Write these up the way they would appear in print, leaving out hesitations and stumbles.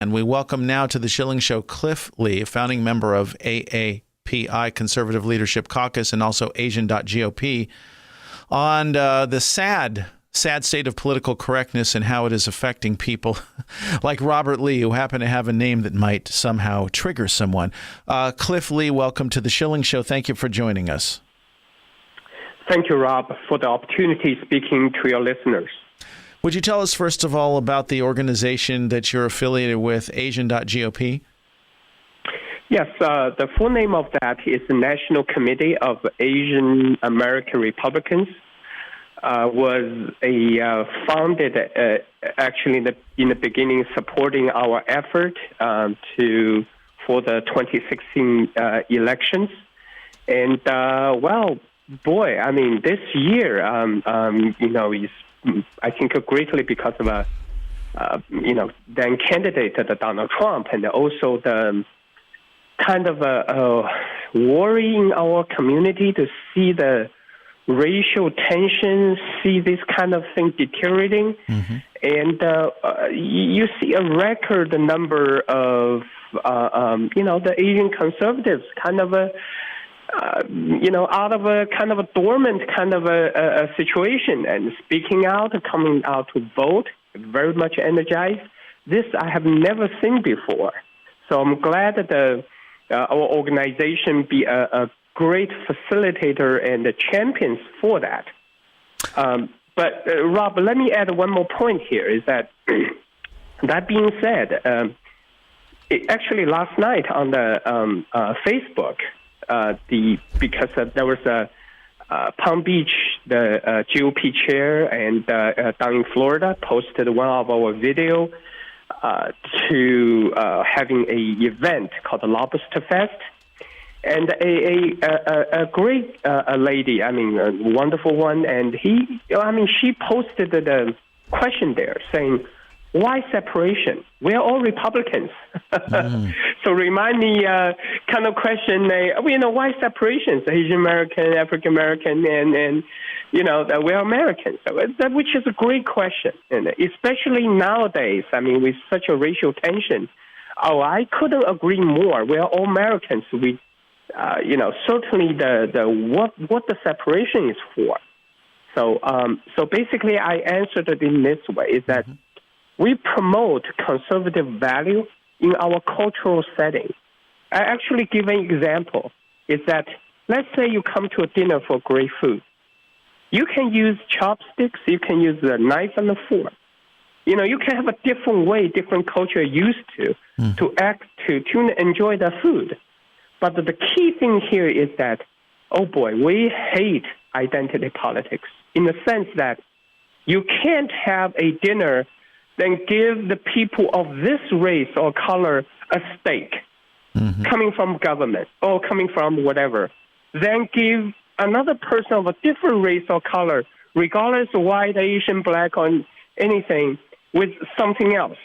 And we welcome now to the Schilling Show Cliff Lee, a founding member of AAPI Conservative Leadership Caucus and also Asian.GOP, on the sad state of political correctness and how it is affecting people like Robert Lee, who happen to have a name that might somehow trigger someone. Cliff Lee, welcome to the Schilling Show. Thank you for joining us. Thank you, Rob, for the opportunity speaking to your listeners. Would you tell us, first of all, about the organization that you're affiliated with, Asian.GOP? Yes, the full name of that is the National Committee of Asian American Republicans. Was founded actually in the beginning, supporting our effort for the 2016 elections. And this year, is I think greatly because of then candidate Donald Trump, and also the kind of worry in our community to see the racial tensions, see this kind of thing deteriorating. Mm-hmm. And you see a record number of, the Asian conservatives kind of out of a kind of a dormant kind of a situation and speaking out, coming out to vote, very much energized. This I have never seen before. So I'm glad that our organization be a great facilitator and the champions for that. But Rob, let me add one more point here, is that that being said, actually last night on the Facebook, because there was a Palm Beach, the GOP chair, and down in Florida posted one of our video to having a event called the Lobster Fest. And a great lady, a wonderful one, and she posted the question there saying, why separation? We're all Republicans. So remind me kind of question, why separations? Asian American, African American, and that we're Americans, which is a great question. And especially nowadays, with such a racial tension, I couldn't agree more. We're all Americans. We certainly what the separation is for. So basically, I answered it in this way: is that we promote conservative value in our cultural setting. I actually give an example: is that let's say you come to a dinner for great food, you can use chopsticks, you can use a knife and a fork. You can have a different way, different culture used to enjoy the food. But the key thing here is that, we hate identity politics in the sense that you can't have a dinner then give the people of this race or color a steak coming from government or coming from whatever, then give another person of a different race or color, regardless of white, Asian, black, or anything, with something else,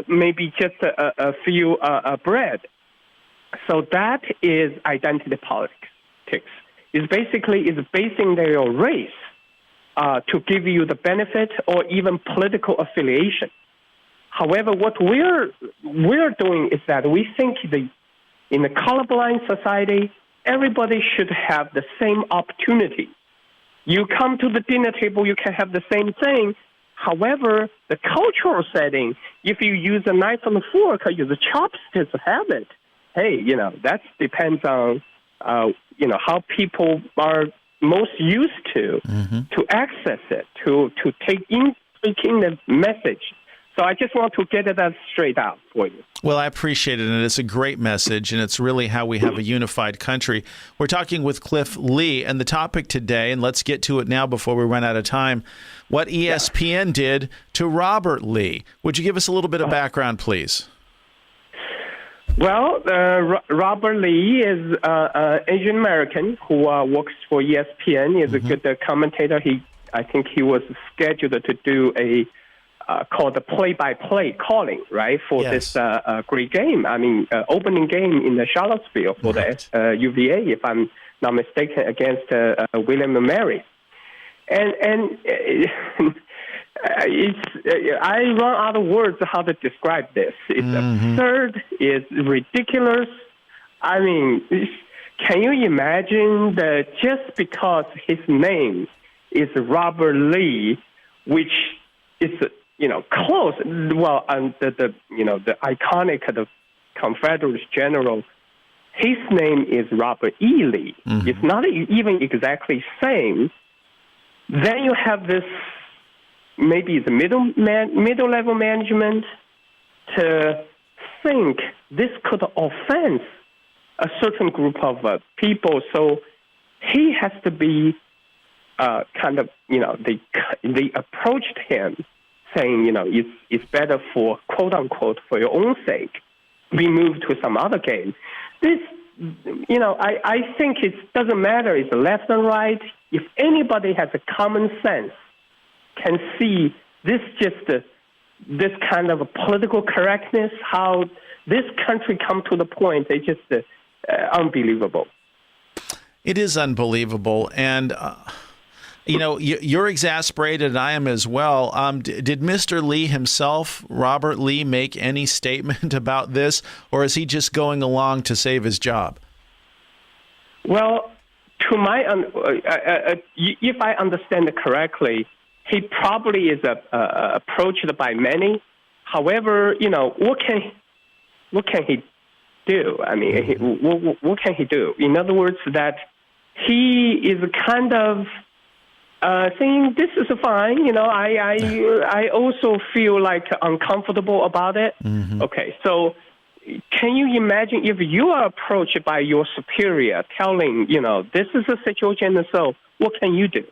maybe just a few bread. So that is identity politics. It's basing their race to give you the benefit or even political affiliation. However, what we're doing is that we think in the colorblind society, everybody should have the same opportunity. You come to the dinner table, you can have the same thing. However, the cultural setting, if you use a knife and a fork or use a chopsticks, have it. Hey, that depends on, how people are most used to access it, to take in the message. So I just want to get that straight out for you. Well, I appreciate it, and it's a great message, and it's really how we have a unified country. We're talking with Cliff Lee, and the topic today, and let's get to it now before we run out of time, what ESPN did to Robert Lee. Would you give us a little bit of background, please? Well, Robert Lee is an Asian American who works for ESPN. He's a good commentator. I think he was scheduled to do called the play-by-play calling, right, for this great game. Opening game in the Charlottesville for the UVA, if I'm not mistaken, against William & Mary. And I run out of words how to describe this. It's absurd. It's ridiculous. I mean, can you imagine that just because his name is Robert Lee, which is close? Well, the iconic the Confederate general, his name is Robert E. Lee. It's not even exactly same. Then you have this. Maybe the middle-level management to think this could offend a certain group of people. So he has to be they approached him saying, it's better for, quote-unquote, for your own sake, be moved to some other game. This, I think it doesn't matter. It's left and right. If anybody has a common sense, can see this kind of a political correctness, how this country come to the point, it's just unbelievable. It is unbelievable. And, you're exasperated, and I am as well. Did Mr. Lee himself, Robert Lee, make any statement about this, or is he just going along to save his job? Well, to my if I understand it correctly, he probably is approached by many. However, what can he do? I mean, what can he do? In other words, that he is kind of saying this is fine. I also feel like uncomfortable about it. Okay, so can you imagine if you are approached by your superior telling, this is a situation, and so what can you do?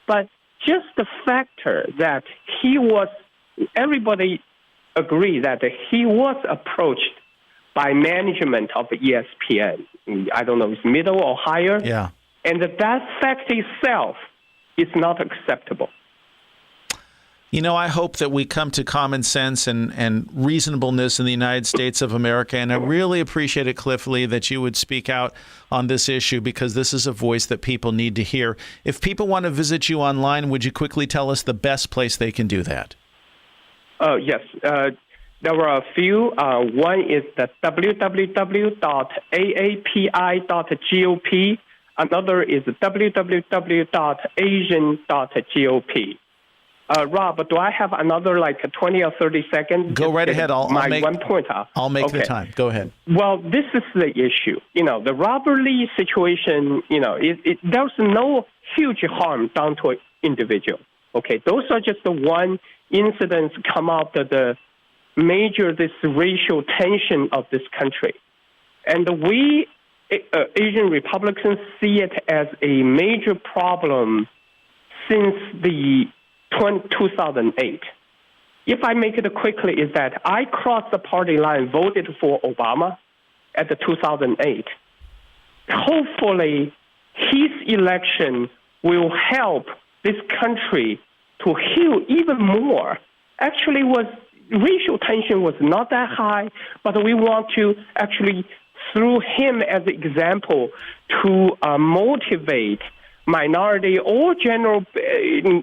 But just the factor that everybody agreed that he was approached by management of ESPN. I don't know, it's middle or higher. Yeah. And that fact itself is not acceptable. I hope that we come to common sense and reasonableness in the United States of America. And I really appreciate it, Cliff Lee, that you would speak out on this issue, because this is a voice that people need to hear. If people want to visit you online, would you quickly tell us the best place they can do that? Yes. There were a few. One is the www.aapi.gop. Another is www.asian.gop. Rob, do I have another 20 or 30 seconds? Go right ahead. I'll make one point. I'll make the time. Go ahead. Well, this is the issue. The Robert Lee situation, there's no huge harm done to an individual. Okay, those are just the one incidents come out of the major this racial tension of this country. And we, Asian Republicans, see it as a major problem since the 2008. If I make it quickly, is that I crossed the party line, voted for Obama at the 2008. Hopefully, his election will help this country to heal even more. Actually, racial tension was not that high, but we want to actually, through him as an example, to motivate minority or general,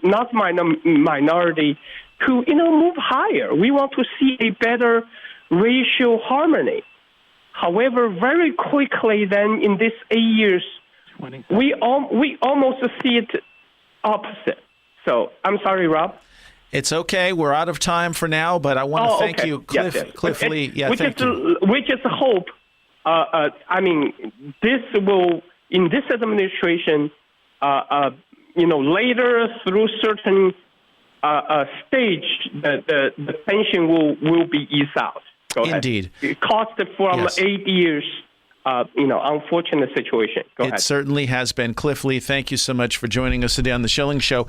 not minority, to move higher. We want to see a better racial harmony. However, very quickly, then in these 8 years, we almost see it opposite. So I'm sorry, Rob. It's okay. We're out of time for now, but I want to thank you, Cliff Lee. Yeah, thank you. We just hope. This will, in this administration, later through certain stage, the tension will be eased out. Go Indeed. Ahead. It cost from 8 years, unfortunate situation. Go ahead. It certainly has been. Cliff Lee, thank you so much for joining us today on The Schilling Show.